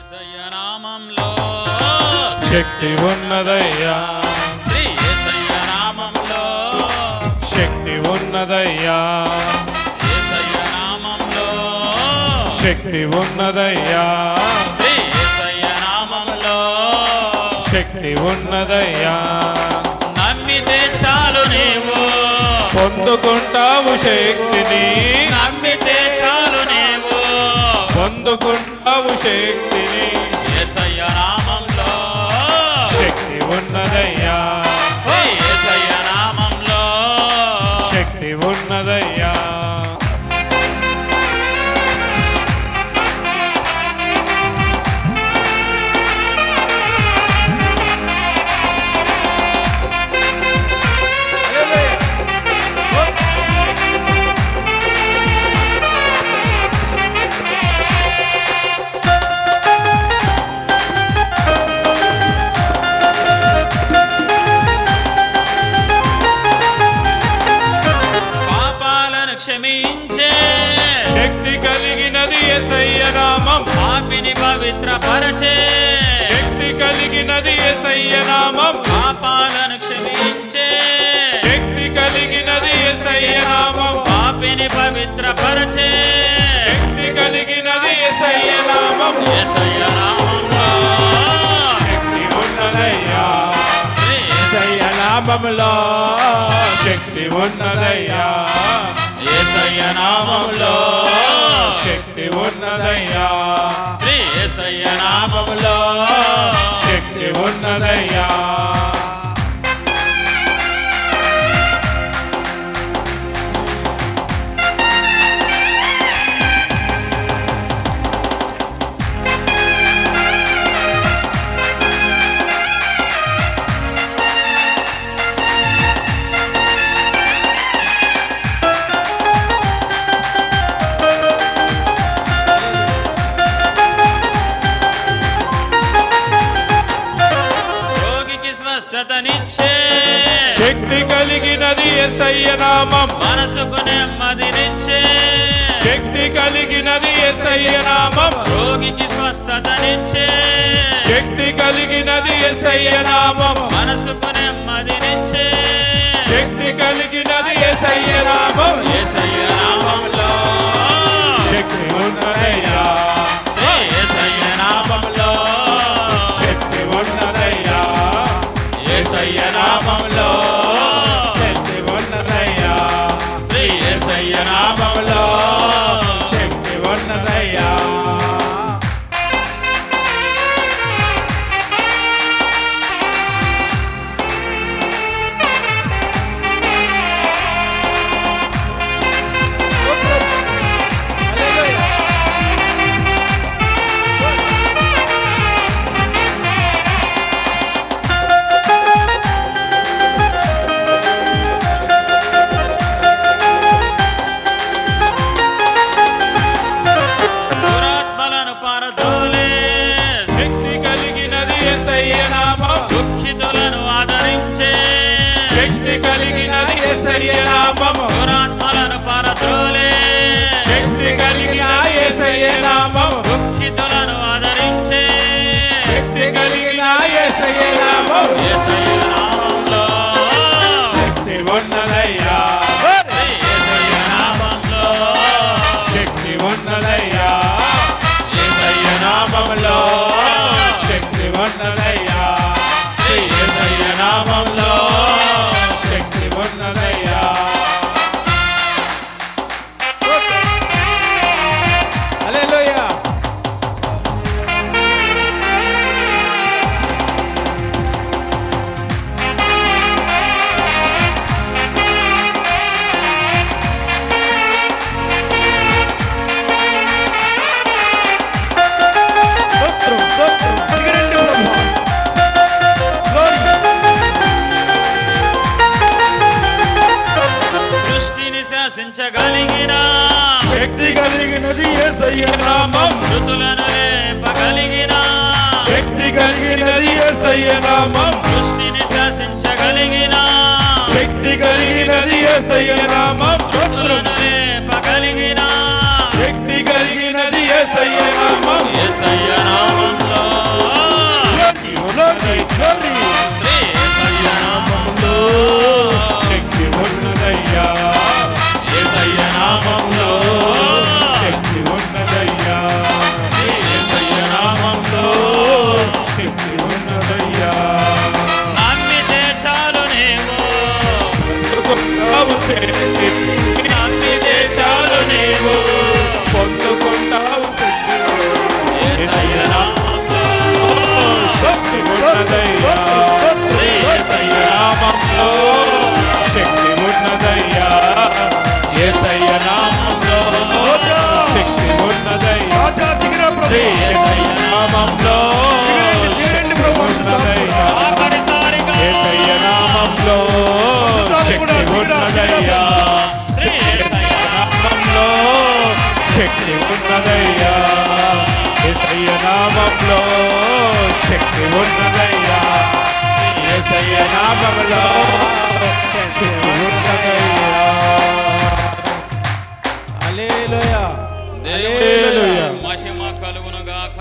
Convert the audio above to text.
యేసయ్య నామంలో శక్తి ఉన్నదయ్యా, శ్రీ యేసయ్య నామంలో శక్తి ఉన్నదయ్యా, యేసయ్య నామంలో శక్తి ఉన్నదయ్యా, శ్రీ యేసయ్య నామంలో శక్తి ఉన్నదయ్యా. నమ్మితే చాలు నీవు పొందుకుంటావు శక్తిని, నమ్మితే చాలు నీవు పొందుకుంటావు శక్తిని. యేసయ్య నామంలో శక్తి ఉన్నదయ్యా, శ్రీ యేసయ్య నామంలో శక్తి ఉన్నదయ్యా. పాపాలను క్షమించే శక్తి కలిగినది యేసయ్య నామం, పాపిని పవిత్రపరచే శక్తి కలిగినది యేసయ్య నామం, పాపాలను క్షమించే శక్తి కలిగినది యేసయ్య నామం, పాపిని పవిత్రపరచే శక్తి కలిగినది యేసయ్య నామం. యేసయ్య నామంలో శక్తి ఉన్నదయ్యా, శ్రీ యేసయ్య నామములో శక్తి ఉన్నదయ్యా, యేసయ్య నామంలో శక్తి ఉన్నదయ్యా, శ్రీ యేసయ్య నామంలో శక్తి ఉన్నదయ్యా. రోగికి స్వస్థతనిచ్చే శక్తి కలిగినది యేసయ్య నామం, మనసుకు నెమ్మదినిచ్చే శక్తి కలిగినది యేసయ్య నామం, రోగికి స్వస్థతనిచ్చే శక్తి కలిగినది యేసయ్య నామం, మనసుకు నెమ్మదినిచ్చే శక్తి కలిగినది యేసయ్య నామం. యేసయ్య నామంలో శక్తి ఉన్నదయ్యా, శ్రీ యేసయ్య నామంలో శక్తి ఉన్నదయ్యా, యేసయ్య నామంలో శక్తి ఉన్నదయ్యా, శ్రీ యేసయ్య నామంలో శక్తి ఉన్నదయ్యా. దురాత్మలను పారదోలే శక్తి కలిగినది యేసయ్య నామం, దుఃఖితులను ఆదరించే శక్తి కలిగినది యేసయ్య నామం, దురాత్మలను పారదోలే శక్తి కలిగిన యేసయ్య నామం, దుఃఖితులను ఆదరించే శక్తి కలిగిన యేసయ్య నామం. యేసయ్య నామంలో శక్తి ఉన్నదయ్యా, శ్రీ యేసయ్య నామంలో శక్తి ఉన్నదయ్యా, యేసయ్య నామంలో శక్తి ఉన్నదయ్యా, శ్రీ యేసయ్య నామంలో శక్తి ఉన్నదయ్యా. హల్లెలూయా. దేవుడికి హల్లెలూయా. మహిమ కలుగును గాక.